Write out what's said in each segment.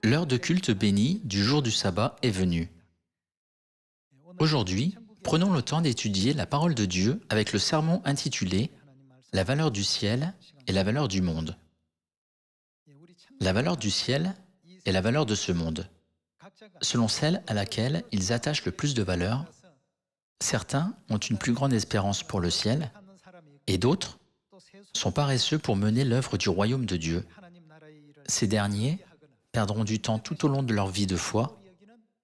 L'heure de culte béni du jour du sabbat est venue. Aujourd'hui, prenons le temps d'étudier la parole de Dieu avec le sermon intitulé « La valeur du ciel et la valeur du monde ». La valeur du ciel est la valeur de ce monde, selon celle à laquelle ils attachent le plus de valeur. Certains ont une plus grande espérance pour le ciel et d'autres sont paresseux pour mener l'œuvre du royaume de Dieu. Ces derniers perdront du temps tout au long de leur vie de foi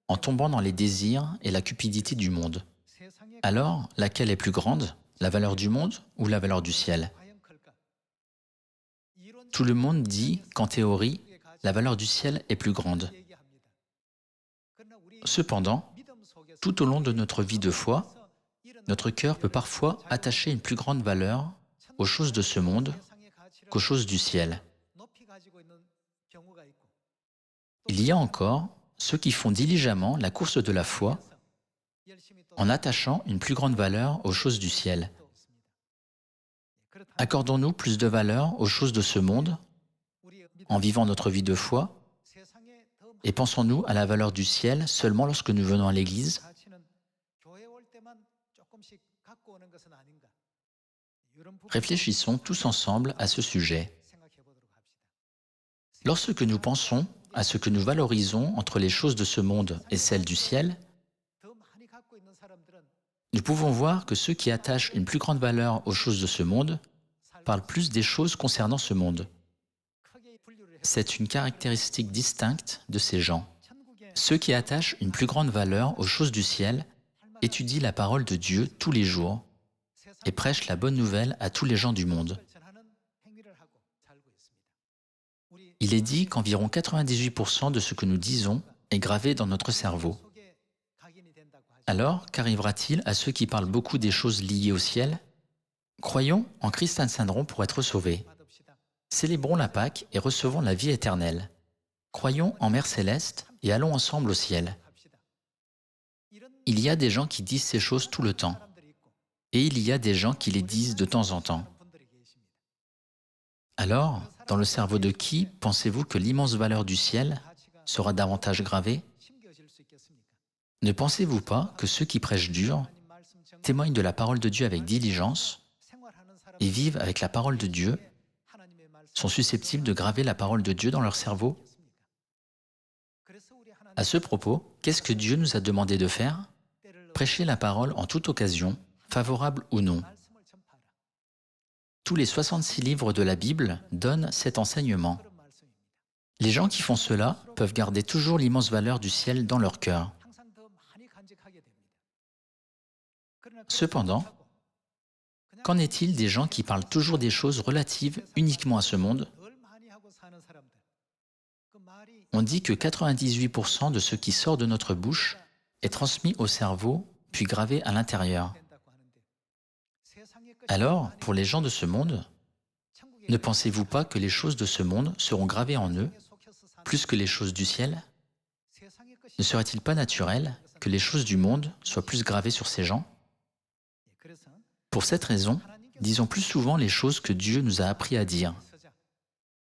en tombant dans les désirs et la cupidité du monde. Alors, laquelle est plus grande, la valeur du monde ou la valeur du ciel? Tout le monde dit qu'en théorie, la valeur du ciel est plus grande. Cependant, tout au long de notre vie de foi, notre cœur peut parfois attacher une plus grande valeur aux choses de ce monde qu'aux choses du ciel. Il y a encore ceux qui font diligemment la course de la foi en attachant une plus grande valeur aux choses du ciel. Accordons-nous plus de valeur aux choses de ce monde en vivant notre vie de foi et pensons-nous à la valeur du ciel seulement lorsque nous venons à l'Église? Réfléchissons tous ensemble à ce sujet. Lorsque nous pensons à ce que nous valorisons entre les choses de ce monde et celles du ciel, nous pouvons voir que ceux qui attachent une plus grande valeur aux choses de ce monde parlent plus des choses concernant ce monde. C'est une caractéristique distincte de ces gens. Ceux qui attachent une plus grande valeur aux choses du ciel étudient la parole de Dieu tous les jours et prêchent la bonne nouvelle à tous les gens du monde. Il est dit qu'environ 98% de ce que nous disons est gravé dans notre cerveau. Alors, qu'arrivera-t-il à ceux qui parlent beaucoup des choses liées au ciel? Croyons en Christ Saint-Saindron pour être sauvés. Célébrons la Pâque et recevons la vie éternelle. Croyons en Mère Céleste et allons ensemble au ciel. Il y a des gens qui disent ces choses tout le temps, et il y a des gens qui les disent de temps en temps. Alors, dans le cerveau de qui pensez-vous que l'immense valeur du ciel sera davantage gravée? Ne pensez-vous pas que ceux qui prêchent dur, témoignent de la parole de Dieu avec diligence et vivent avec la parole de Dieu, sont susceptibles de graver la parole de Dieu dans leur cerveau? À ce propos, qu'est-ce que Dieu nous a demandé de faire? Prêcher la parole en toute occasion, favorable ou non. Tous les 66 livres de la Bible donnent cet enseignement. Les gens qui font cela peuvent garder toujours l'immense valeur du ciel dans leur cœur. Cependant, qu'en est-il des gens qui parlent toujours des choses relatives uniquement à ce monde? On dit que 98% de ce qui sort de notre bouche est transmis au cerveau puis gravé à l'intérieur. Alors, pour les gens de ce monde, ne pensez-vous pas que les choses de ce monde seront gravées en eux plus que les choses du ciel? Ne serait-il pas naturel que les choses du monde soient plus gravées sur ces gens? Pour cette raison, disons plus souvent les choses que Dieu nous a appris à dire.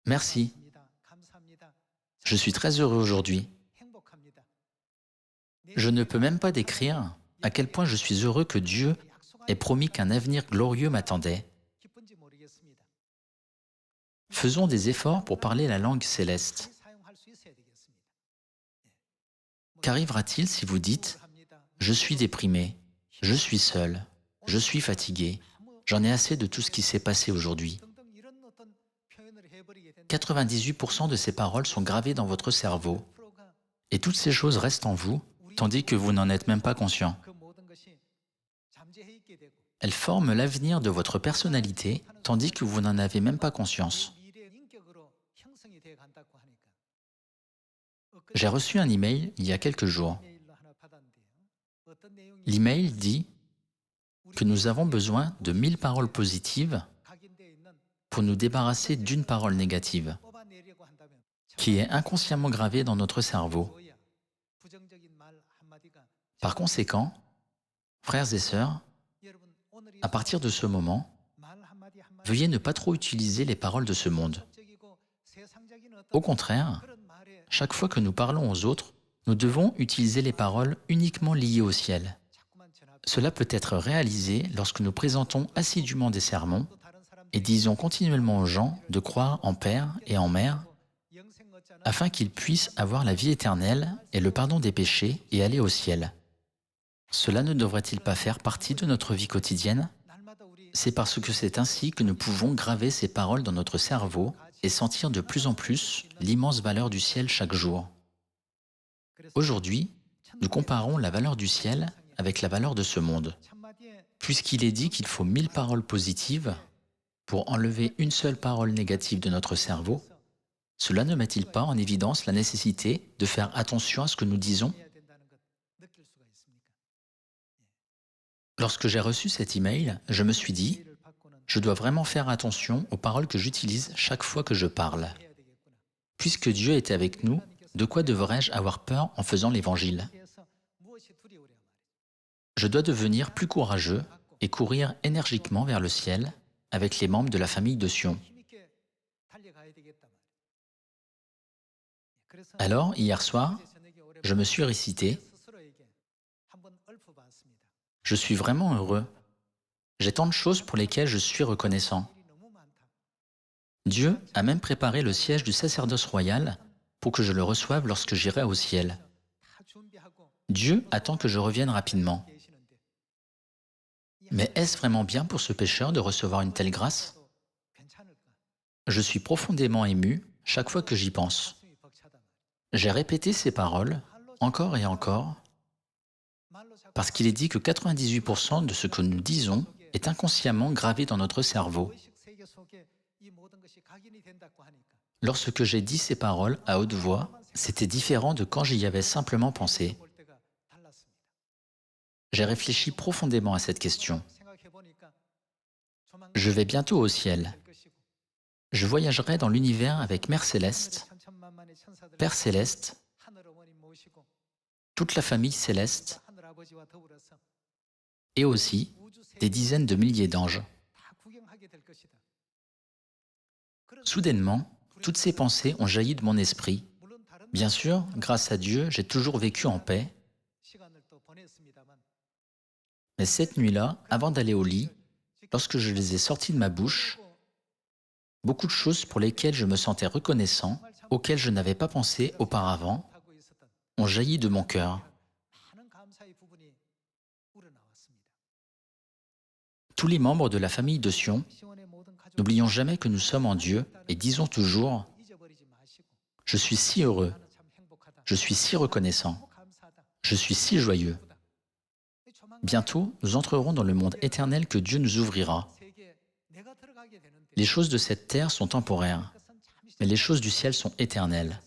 Merci. Je suis très heureux aujourd'hui. Je ne peux même pas décrire à quel point je suis heureux que Dieu ait promis qu'un avenir glorieux m'attendait. Faisons des efforts pour parler la langue céleste. Qu'arrivera-t-il si vous dites « Je suis déprimé, je suis seul, je suis fatigué, j'en ai assez de tout ce qui s'est passé aujourd'hui ». 98% de ces paroles sont gravées dans votre cerveau et toutes ces choses restent en vous, tandis que vous n'en êtes même pas conscient. Elles forment l'avenir de votre personnalité, tandis que vous n'en avez même pas conscience. J'ai reçu un email il y a quelques jours. L'email dit que nous avons besoin de 1000 paroles positives pour nous débarrasser d'une parole négative, qui est inconsciemment gravée dans notre cerveau. Par conséquent, frères et sœurs, à partir de ce moment, veuillez ne pas trop utiliser les paroles de ce monde. Au contraire, chaque fois que nous parlons aux autres, nous devons utiliser les paroles uniquement liées au ciel. Cela peut être réalisé lorsque nous présentons assidûment des sermons et disons continuellement aux gens de croire en Père et en Mère afin qu'ils puissent avoir la vie éternelle et le pardon des péchés et aller au ciel. Cela ne devrait-il pas faire partie de notre vie quotidienne? C'est parce que c'est ainsi que nous pouvons graver ces paroles dans notre cerveau et sentir de plus en plus l'immense valeur du ciel chaque jour. Aujourd'hui, nous comparons la valeur du ciel avec la valeur de ce monde. Puisqu'il est dit qu'il faut 1000 paroles positives pour enlever une seule parole négative de notre cerveau, cela ne met-il pas en évidence la nécessité de faire attention à ce que nous disons? Lorsque j'ai reçu cet email, je me suis dit, je dois vraiment faire attention aux paroles que j'utilise chaque fois que je parle. Puisque Dieu était avec nous, de quoi devrais-je avoir peur en faisant l'Évangile? Je dois devenir plus courageux et courir énergiquement vers le ciel avec les membres de la famille de Sion. Alors, hier soir, je me suis récité « Je suis vraiment heureux. J'ai tant de choses pour lesquelles je suis reconnaissant. Dieu a même préparé le siège du sacerdoce royal pour que je le reçoive lorsque j'irai au ciel. Dieu attend que je revienne rapidement. Mais est-ce vraiment bien pour ce pécheur de recevoir une telle grâce? Je suis profondément ému chaque fois que j'y pense. J'ai répété ces paroles encore et encore parce qu'il est dit que 98% de ce que nous disons est inconsciemment gravé dans notre cerveau. Lorsque j'ai dit ces paroles à haute voix, c'était différent de quand j'y avais simplement pensé. J'ai réfléchi profondément à cette question. Je vais bientôt au ciel. Je voyagerai dans l'univers avec Mère Céleste, Père Céleste, toute la famille céleste et aussi des dizaines de milliers d'anges. Soudainement, toutes ces pensées ont jailli de mon esprit. Bien sûr, grâce à Dieu, j'ai toujours vécu en paix. Mais cette nuit-là, avant d'aller au lit, lorsque je les ai sorties de ma bouche, beaucoup de choses pour lesquelles je me sentais reconnaissant, auxquelles je n'avais pas pensé auparavant, ont jailli de mon cœur. Tous les membres de la famille de Sion, n'oublions jamais que nous sommes en Dieu et disons toujours « Je suis si heureux, je suis si reconnaissant, je suis si joyeux ». Bientôt, nous entrerons dans le monde éternel que Dieu nous ouvrira. Les choses de cette terre sont temporaires, mais les choses du ciel sont éternelles.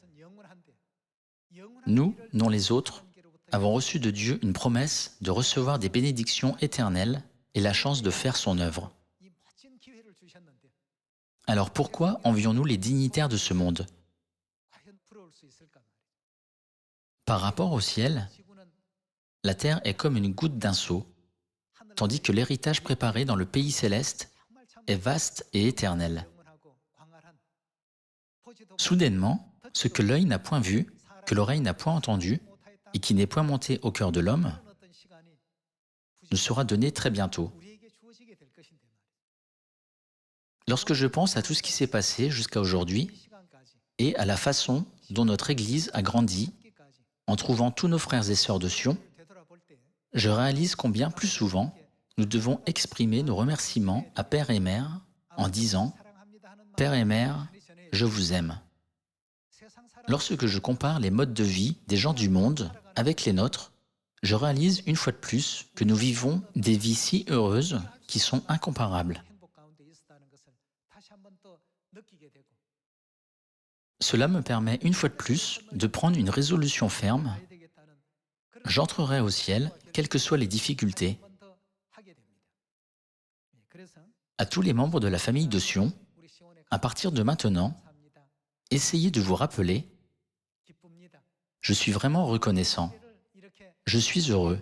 Nous, non les autres, avons reçu de Dieu une promesse de recevoir des bénédictions éternelles et la chance de faire son œuvre. Alors pourquoi envions-nous les dignitaires de ce monde? Par rapport au ciel, la terre est comme une goutte d'un seau, tandis que l'héritage préparé dans le pays céleste est vaste et éternel. Soudainement, ce que l'œil n'a point vu, que l'oreille n'a point entendu, et qui n'est point monté au cœur de l'homme, nous sera donné très bientôt. Lorsque je pense à tout ce qui s'est passé jusqu'à aujourd'hui, et à la façon dont notre Église a grandi, en trouvant tous nos frères et sœurs de Sion, je réalise combien plus souvent nous devons exprimer nos remerciements à Père et Mère en disant « Père et Mère, je vous aime ». Lorsque je compare les modes de vie des gens du monde avec les nôtres, je réalise une fois de plus que nous vivons des vies si heureuses qui sont incomparables. Cela me permet une fois de plus de prendre une résolution ferme. J'entrerai au ciel, quelles que soient les difficultés. À tous les membres de la famille de Sion, à partir de maintenant, essayez de vous rappeler « Je suis vraiment reconnaissant. Je suis heureux.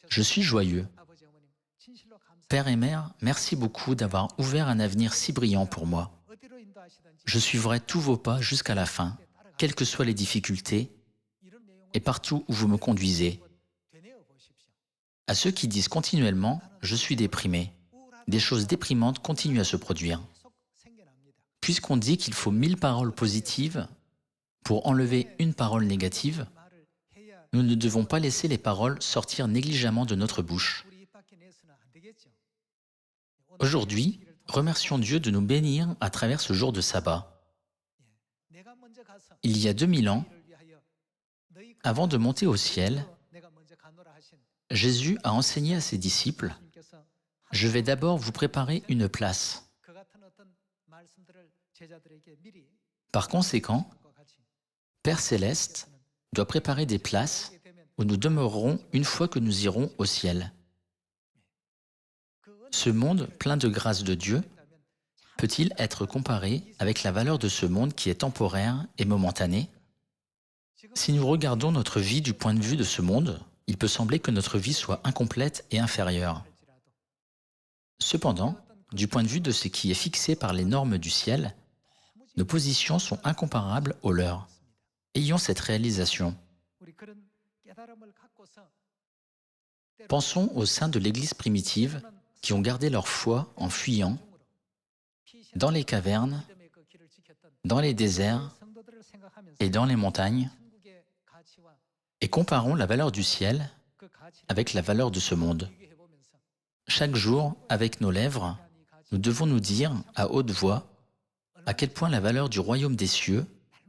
Je suis joyeux. Père et Mère, merci beaucoup d'avoir ouvert un avenir si brillant pour moi. Je suivrai tous vos pas jusqu'à la fin. quelles que soient les difficultés et partout où vous me conduisez. À ceux qui disent continuellement « je suis déprimé », des choses déprimantes continuent à se produire. Puisqu'on dit qu'il faut 1000 paroles positives pour enlever une parole négative, nous ne devons pas laisser les paroles sortir négligemment de notre bouche. Aujourd'hui, remercions Dieu de nous bénir à travers ce jour de sabbat. Il y a 2000 ans, avant de monter au ciel, Jésus a enseigné à ses disciples « Je vais d'abord vous préparer une place ». Par conséquent, Père Céleste doit préparer des places où nous demeurerons une fois que nous irons au ciel. Ce monde plein de grâce de Dieu peut-il être comparé avec la valeur de ce monde qui est temporaire et momentané? Si nous regardons notre vie du point de vue de ce monde, il peut sembler que notre vie soit incomplète et inférieure. Cependant, du point de vue de ce qui est fixé par les normes du ciel, nos positions sont incomparables aux leurs. Ayons cette réalisation. Pensons aux saints de l'Église primitive qui ont gardé leur foi en fuyant dans les cavernes, dans les déserts et dans les montagnes, et comparons la valeur du ciel avec la valeur de ce monde. Chaque jour, avec nos lèvres, nous devons nous dire à haute voix à quel point la valeur du royaume des cieux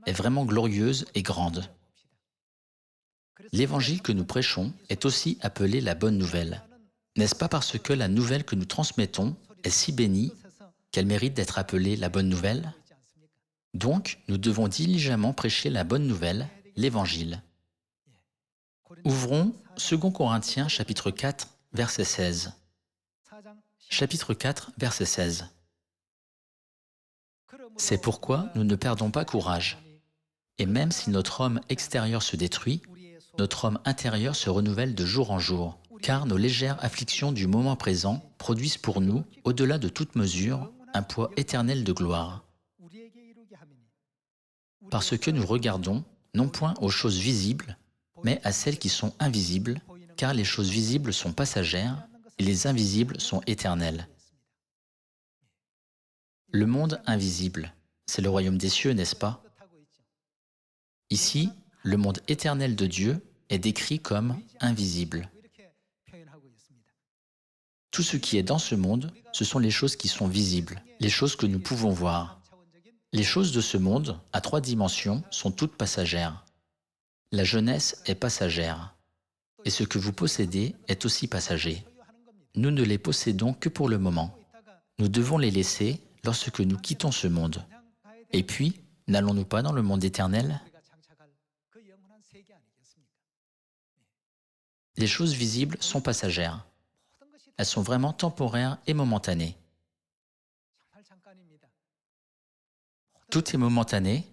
est vraiment glorieuse et grande. L'évangile que nous prêchons est aussi appelé la bonne nouvelle. N'est-ce pas parce que la nouvelle que nous transmettons est si bénie qu'elle mérite d'être appelée la bonne nouvelle? Donc, nous devons diligemment prêcher la bonne nouvelle, l'évangile. Ouvrons 2 Corinthiens chapitre 4, verset 16. Chapitre 4, verset 16. C'est pourquoi nous ne perdons pas courage. Et même si notre homme extérieur se détruit, notre homme intérieur se renouvelle de jour en jour, car nos légères afflictions du moment présent produisent pour nous, au-delà de toute mesure, un poids éternel de gloire. Parce que nous regardons, non point aux choses visibles, mais à celles qui sont invisibles, car les choses visibles sont passagères et les invisibles sont éternelles. Le monde invisible, c'est le royaume des cieux, n'est-ce pas? Ici, le monde éternel de Dieu est décrit comme invisible. Tout ce qui est dans ce monde, ce sont les choses qui sont visibles, les choses que nous pouvons voir. Les choses de ce monde, à 3 dimensions, sont toutes passagères. La jeunesse est passagère, et ce que vous possédez est aussi passager. Nous ne les possédons que pour le moment. Nous devons les laisser lorsque nous quittons ce monde. Et puis, n'allons-nous pas dans le monde éternel? Les choses visibles sont passagères. Elles sont vraiment temporaires et momentanées. Tout est momentané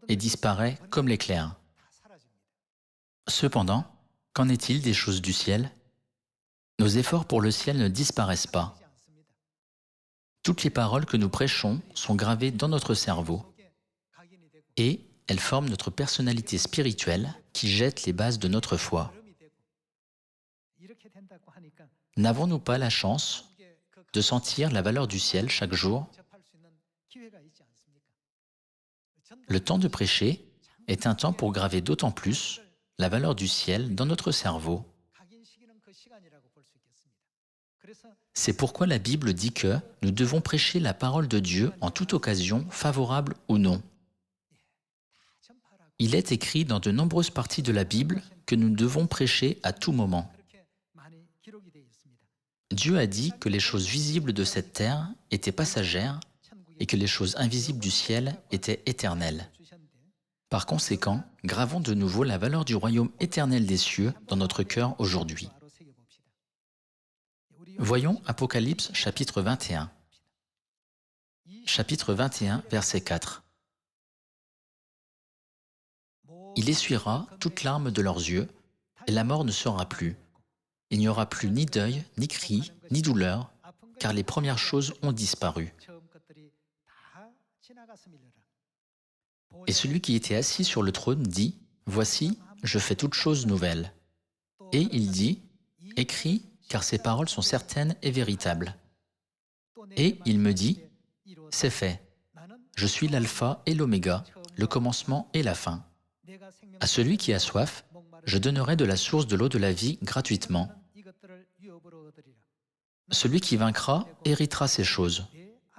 et disparaît comme l'éclair. Cependant, qu'en est-il des choses du ciel? Nos efforts pour le ciel ne disparaissent pas. Toutes les paroles que nous prêchons sont gravées dans notre cerveau et elles forment notre personnalité spirituelle qui jette les bases de notre foi. N'avons-nous pas la chance de sentir la valeur du ciel chaque jour? Le temps de prêcher est un temps pour graver d'autant plus la valeur du ciel dans notre cerveau. C'est pourquoi la Bible dit que nous devons prêcher la parole de Dieu en toute occasion, favorable ou non. Il est écrit dans de nombreuses parties de la Bible que nous devons prêcher à tout moment. Dieu a dit que les choses visibles de cette terre étaient passagères et que les choses invisibles du ciel étaient éternelles. Par conséquent, gravons de nouveau la valeur du royaume éternel des cieux dans notre cœur aujourd'hui. Voyons Apocalypse chapitre 21. Chapitre 21, verset 4. Il essuiera toute larme de leurs yeux, et la mort ne sera plus. Il n'y aura plus ni deuil, ni cri, ni douleur, car les premières choses ont disparu. Et celui qui était assis sur le trône dit, « Voici, je fais toutes choses nouvelles. » Et il dit, « Écris, car ces paroles sont certaines et véritables. » Et il me dit, « C'est fait. Je suis l'alpha et l'oméga, le commencement et la fin. À celui qui a soif, je donnerai de la source de l'eau de la vie gratuitement. Celui qui vaincra héritera ces choses.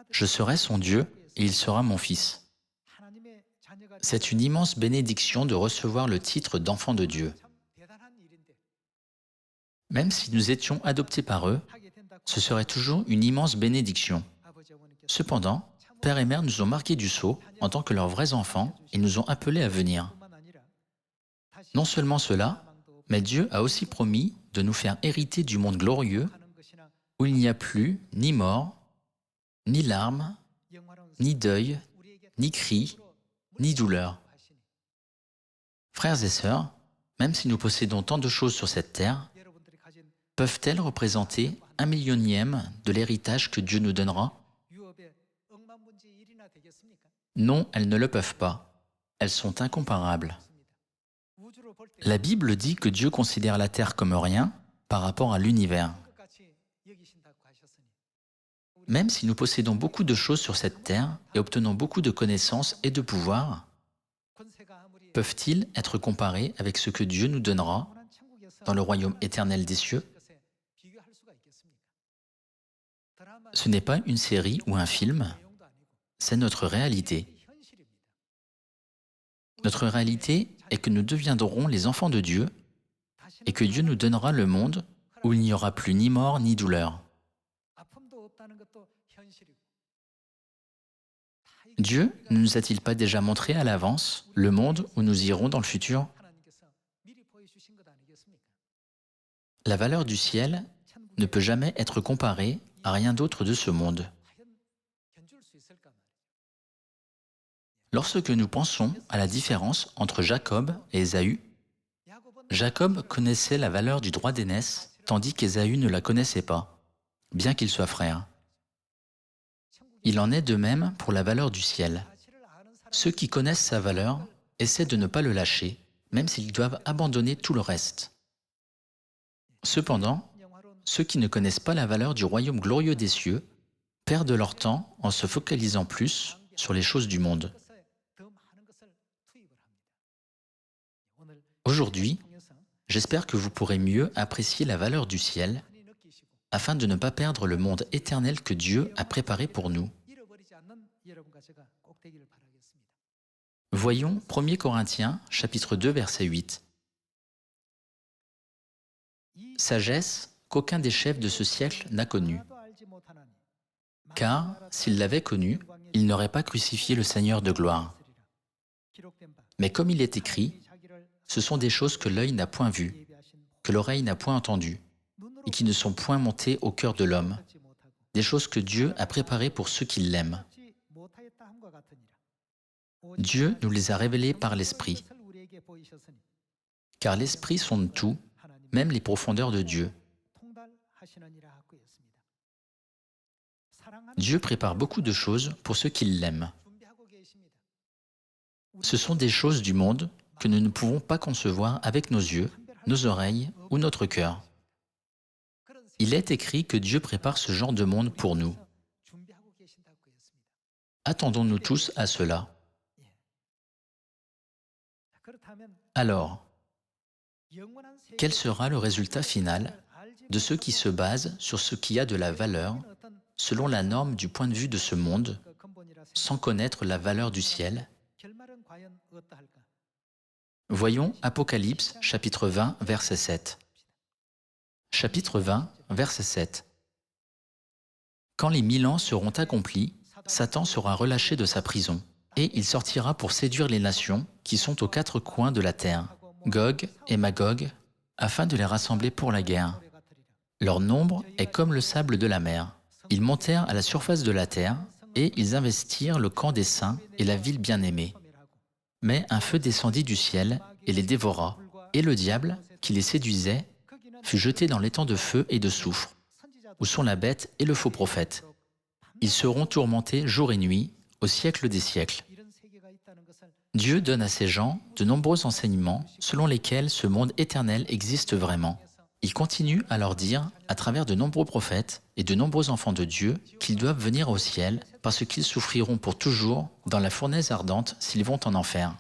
Je serai son Dieu et il sera mon fils. » C'est une immense bénédiction de recevoir le titre d'enfant de Dieu. Même si nous étions adoptés par eux, ce serait toujours une immense bénédiction. Cependant, Père et Mère nous ont marqués du sceau en tant que leurs vrais enfants et nous ont appelés à venir. Non seulement cela, mais Dieu a aussi promis de nous faire hériter du monde glorieux où il n'y a plus ni mort, ni larmes, ni deuil, ni cris, ni douleur. Frères et sœurs, même si nous possédons tant de choses sur cette terre, peuvent-elles représenter 1/100000 de l'héritage que Dieu nous donnera? Non, elles ne le peuvent pas. Elles sont incomparables. La Bible dit que Dieu considère la terre comme rien par rapport à l'univers. Même si nous possédons beaucoup de choses sur cette terre et obtenons beaucoup de connaissances et de pouvoir, peuvent-ils être comparés avec ce que Dieu nous donnera dans le royaume éternel des cieux? Ce n'est pas une série ou un film, c'est notre réalité. Notre réalité est que nous deviendrons les enfants de Dieu et que Dieu nous donnera le monde où il n'y aura plus ni mort ni douleur. Dieu ne nous a-t-il pas déjà montré à l'avance le monde où nous irons dans le futur? La valeur du ciel ne peut jamais être comparée à rien d'autre de ce monde. Lorsque nous pensons à la différence entre Jacob et Ésaü, Jacob connaissait la valeur du droit d'aînesse, tandis qu'Ésaü ne la connaissait pas, bien qu'ils soient frères. Il en est de même pour la valeur du ciel. Ceux qui connaissent sa valeur essaient de ne pas le lâcher, même s'ils doivent abandonner tout le reste. Cependant, ceux qui ne connaissent pas la valeur du royaume glorieux des cieux perdent leur temps en se focalisant plus sur les choses du monde. Aujourd'hui, j'espère que vous pourrez mieux apprécier la valeur du ciel afin de ne pas perdre le monde éternel que Dieu a préparé pour nous. Voyons 1 Corinthiens, chapitre 2, verset 8. Sagesse qu'aucun des chefs de ce siècle n'a connue. Car, s'il l'avait connue, il n'aurait pas crucifié le Seigneur de gloire. Mais comme il est écrit, ce sont des choses que l'œil n'a point vues, que l'oreille n'a point entendues, et qui ne sont point montées au cœur de l'homme, des choses que Dieu a préparées pour ceux qui l'aiment. Dieu nous les a révélées par l'Esprit, car l'Esprit sonde tout, même les profondeurs de Dieu. Dieu prépare beaucoup de choses pour ceux qui l'aiment. Ce sont des choses du monde que nous ne pouvons pas concevoir avec nos yeux, nos oreilles ou notre cœur. Il est écrit que Dieu prépare ce genre de monde pour nous. Attendons-nous tous à cela. Alors, quel sera le résultat final de ceux qui se basent sur ce qui a de la valeur selon la norme du point de vue de ce monde, sans connaître la valeur du ciel? Voyons Apocalypse, chapitre 20, verset 7. Chapitre 20, verset 7. Quand les 1000 ans seront accomplis, Satan sera relâché de sa prison, et il sortira pour séduire les nations qui sont aux 4 coins de la terre, Gog et Magog, afin de les rassembler pour la guerre. Leur nombre est comme le sable de la mer. Ils montèrent à la surface de la terre, et ils investirent le camp des saints et la ville bien-aimée. Mais un feu descendit du ciel et les dévora, et le diable, qui les séduisait, fut jeté dans l'étang de feu et de soufre, où sont la bête et le faux prophète. Ils seront tourmentés jour et nuit, au siècle des siècles. Dieu donne à ses gens de nombreux enseignements selon lesquels ce monde éternel existe vraiment. Il continue à leur dire, à travers de nombreux prophètes et de nombreux enfants de Dieu, qu'ils doivent venir au ciel parce qu'ils souffriront pour toujours dans la fournaise ardente s'ils vont en enfer.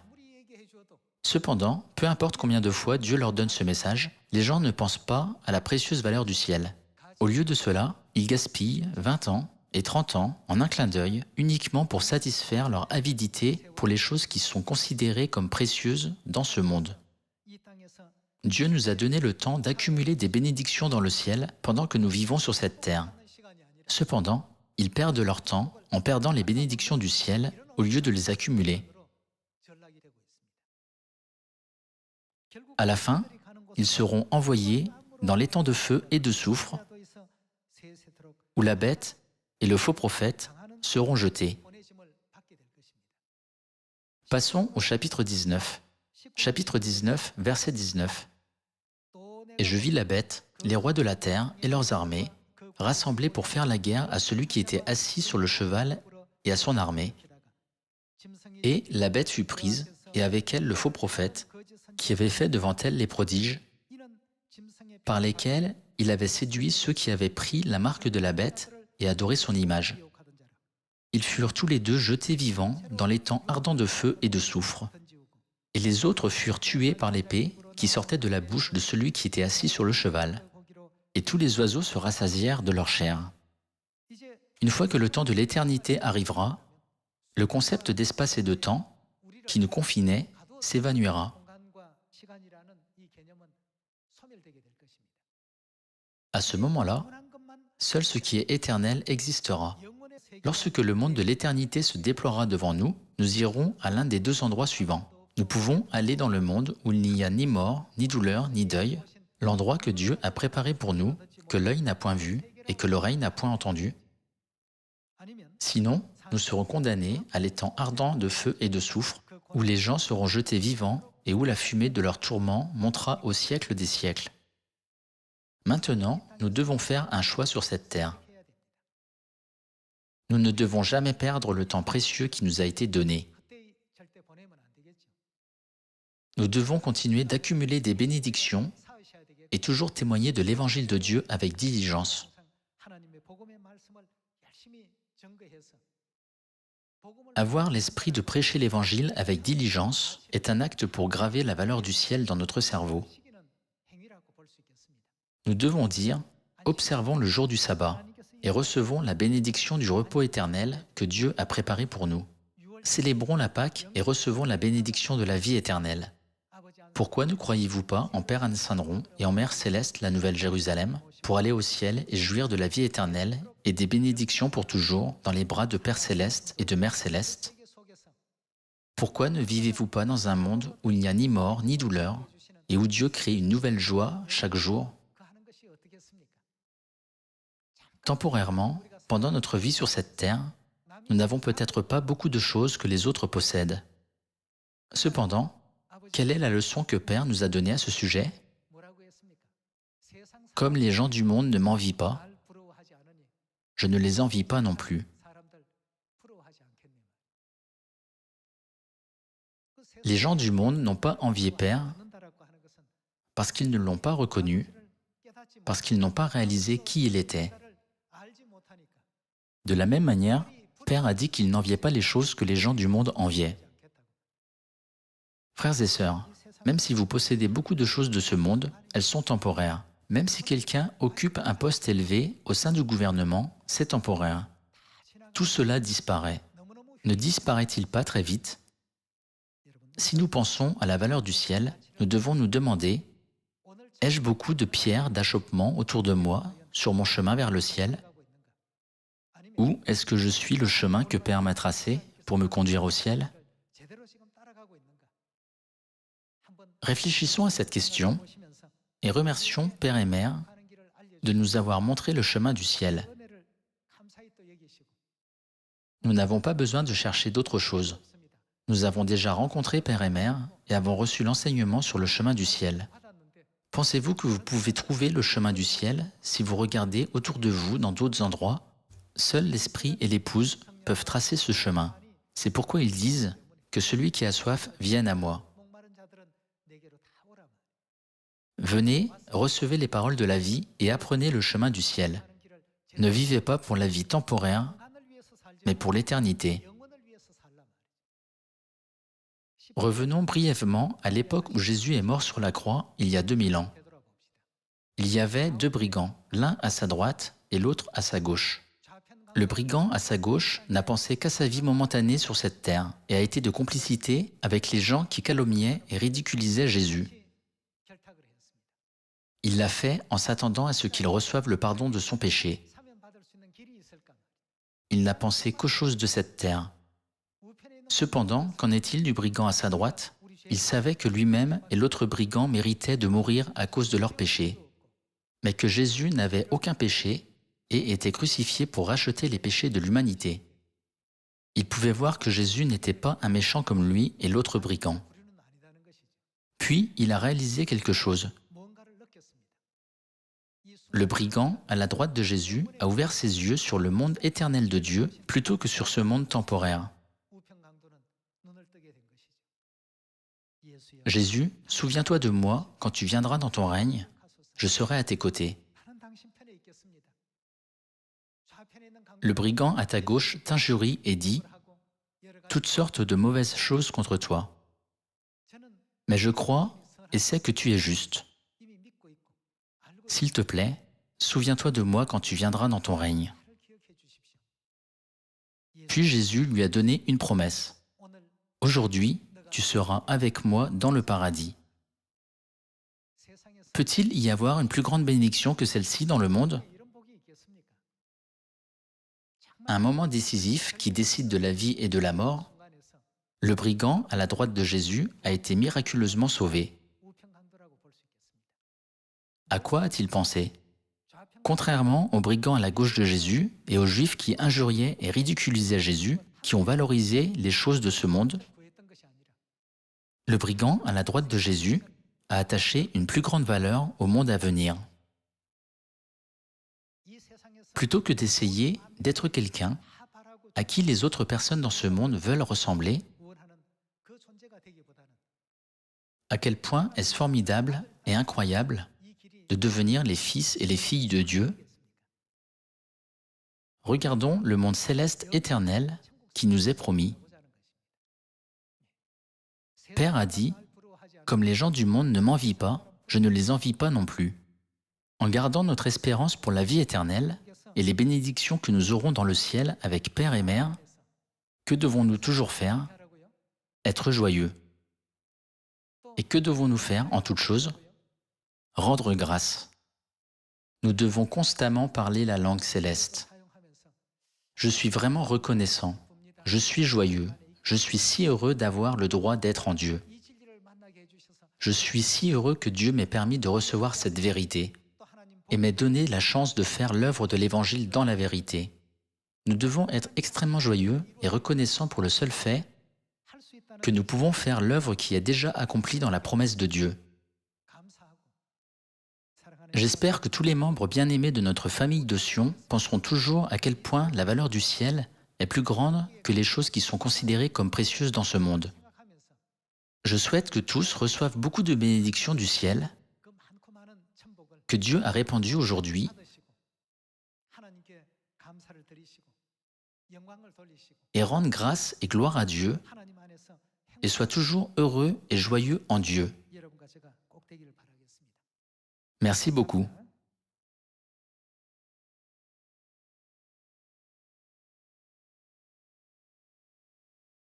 Cependant, peu importe combien de fois Dieu leur donne ce message, les gens ne pensent pas à la précieuse valeur du ciel. Au lieu de cela, ils gaspillent 20 ans et 30 ans en un clin d'œil uniquement pour satisfaire leur avidité pour les choses qui sont considérées comme précieuses dans ce monde. Dieu nous a donné le temps d'accumuler des bénédictions dans le ciel pendant que nous vivons sur cette terre. Cependant, ils perdent leur temps en perdant les bénédictions du ciel au lieu de les accumuler. À la fin, ils seront envoyés dans l'étang de feu et de soufre où la bête et le faux prophète seront jetés. Passons au chapitre 19. Chapitre 19, verset 19. Et je vis la bête, les rois de la terre et leurs armées, rassemblés pour faire la guerre à celui qui était assis sur le cheval et à son armée. Et la bête fut prise, et avec elle le faux prophète, qui avait fait devant elle les prodiges, par lesquels il avait séduit ceux qui avaient pris la marque de la bête et adoré son image. Ils furent tous les deux jetés vivants dans l'étang ardent de feu et de soufre. Et les autres furent tués par l'épée qui sortait de la bouche de celui qui était assis sur le cheval. Et tous les oiseaux se rassasièrent de leur chair. Une fois que le temps de l'éternité arrivera, le concept d'espace et de temps, qui nous confinait, s'évanouira. À ce moment-là, seul ce qui est éternel existera. Lorsque le monde de l'éternité se déploiera devant nous, nous irons à l'un des deux endroits suivants. Nous pouvons aller dans le monde où il n'y a ni mort, ni douleur, ni deuil, l'endroit que Dieu a préparé pour nous, que l'œil n'a point vu et que l'oreille n'a point entendu. Sinon, nous serons condamnés à l'étang ardent de feu et de soufre, où les gens seront jetés vivants et où la fumée de leur tourment montera au siècle des siècles. Maintenant, nous devons faire un choix sur cette terre. Nous ne devons jamais perdre le temps précieux qui nous a été donné. Nous devons continuer d'accumuler des bénédictions et toujours témoigner de l'évangile de Dieu avec diligence. Avoir l'esprit de prêcher l'évangile avec diligence est un acte pour graver la valeur du ciel dans notre cerveau. Nous devons dire « Observons le jour du sabbat et recevons la bénédiction du repos éternel que Dieu a préparé pour nous. Célébrons la Pâque et recevons la bénédiction de la vie éternelle. » Pourquoi ne croyez-vous pas en Père Anne-Saint-Dron et en Mère Céleste, la Nouvelle Jérusalem, pour aller au ciel et jouir de la vie éternelle et des bénédictions pour toujours dans les bras de Père Céleste et de Mère Céleste? Pourquoi ne vivez-vous pas dans un monde où il n'y a ni mort ni douleur et où Dieu crée une nouvelle joie chaque jour? Temporairement, pendant notre vie sur cette terre, nous n'avons peut-être pas beaucoup de choses que les autres possèdent. Cependant, quelle est la leçon que Père nous a donnée à ce sujet? Comme les gens du monde ne m'envient pas, je ne les envie pas non plus. Les gens du monde n'ont pas envié Père parce qu'ils ne l'ont pas reconnu, parce qu'ils n'ont pas réalisé qui il était. De la même manière, Père a dit qu'il n'enviait pas les choses que les gens du monde enviaient. Frères et sœurs, même si vous possédez beaucoup de choses de ce monde, elles sont temporaires. Même si quelqu'un occupe un poste élevé au sein du gouvernement, c'est temporaire. Tout cela disparaît. Ne disparaît-il pas très vite? Si nous pensons à la valeur du ciel, nous devons nous demander, ai-je beaucoup de pierres d'achoppement autour de moi sur mon chemin vers le ciel? Ou est-ce que je suis le chemin que Père m'a tracé pour me conduire au ciel? Réfléchissons à cette question et remercions Père et Mère de nous avoir montré le chemin du ciel. Nous n'avons pas besoin de chercher d'autre chose. Nous avons déjà rencontré Père et Mère et avons reçu l'enseignement sur le chemin du ciel. Pensez-vous que vous pouvez trouver le chemin du ciel si vous regardez autour de vous dans d'autres endroits? Seuls l'Esprit et l'Épouse peuvent tracer ce chemin. C'est pourquoi ils disent que celui qui a soif vienne à moi. Venez, recevez les paroles de la vie et apprenez le chemin du ciel. Ne vivez pas pour la vie temporaire, mais pour l'éternité. Revenons brièvement à l'époque où Jésus est mort sur la croix, il y a 2000 ans. Il y avait deux brigands, l'un à sa droite et l'autre à sa gauche. Le brigand à sa gauche n'a pensé qu'à sa vie momentanée sur cette terre et a été de complicité avec les gens qui calomniaient et ridiculisaient Jésus. Il l'a fait en s'attendant à ce qu'il reçoive le pardon de son péché. Il n'a pensé qu'aux choses de cette terre. Cependant, qu'en est-il du brigand à sa droite? Il savait que lui-même et l'autre brigand méritaient de mourir à cause de leurs péchés, mais que Jésus n'avait aucun péché et était crucifié pour racheter les péchés de l'humanité. Il pouvait voir que Jésus n'était pas un méchant comme lui et l'autre brigand. Puis, il a réalisé quelque chose. Le brigand, à la droite de Jésus, a ouvert ses yeux sur le monde éternel de Dieu plutôt que sur ce monde temporaire. Jésus, souviens-toi de moi quand tu viendras dans ton règne, je serai à tes côtés. Le brigand à ta gauche t'injurie et dit toutes sortes de mauvaises choses contre toi. Mais je crois et sais que tu es juste. S'il te plaît, souviens-toi de moi quand tu viendras dans ton règne. Puis Jésus lui a donné une promesse. Aujourd'hui, tu seras avec moi dans le paradis. Peut-il y avoir une plus grande bénédiction que celle-ci dans le monde? À un moment décisif qui décide de la vie et de la mort, le brigand à la droite de Jésus a été miraculeusement sauvé. À quoi a-t-il pensé? Contrairement aux brigands à la gauche de Jésus et aux Juifs qui injuriaient et ridiculisaient Jésus, qui ont valorisé les choses de ce monde, le brigand à la droite de Jésus a attaché une plus grande valeur au monde à venir. Plutôt que d'essayer d'être quelqu'un à qui les autres personnes dans ce monde veulent ressembler, à quel point est-ce formidable et incroyable de devenir les fils et les filles de Dieu. Regardons le monde céleste éternel qui nous est promis. Père a dit, comme les gens du monde ne m'envient pas, je ne les envie pas non plus. En gardant notre espérance pour la vie éternelle et les bénédictions que nous aurons dans le ciel avec Père et Mère, que devons-nous toujours faire? Être joyeux. Et que devons-nous faire en toute chose? Rendre grâce. Nous devons constamment parler la langue céleste. Je suis vraiment reconnaissant. Je suis joyeux. Je suis si heureux d'avoir le droit d'être en Dieu. Je suis si heureux que Dieu m'ait permis de recevoir cette vérité et m'ait donné la chance de faire l'œuvre de l'Évangile dans la vérité. Nous devons être extrêmement joyeux et reconnaissants pour le seul fait que nous pouvons faire l'œuvre qui est déjà accomplie dans la promesse de Dieu. J'espère que tous les membres bien-aimés de notre famille de Sion penseront toujours à quel point la valeur du ciel est plus grande que les choses qui sont considérées comme précieuses dans ce monde. Je souhaite que tous reçoivent beaucoup de bénédictions du ciel que Dieu a répandues aujourd'hui et rendent grâce et gloire à Dieu et soient toujours heureux et joyeux en Dieu. Merci beaucoup.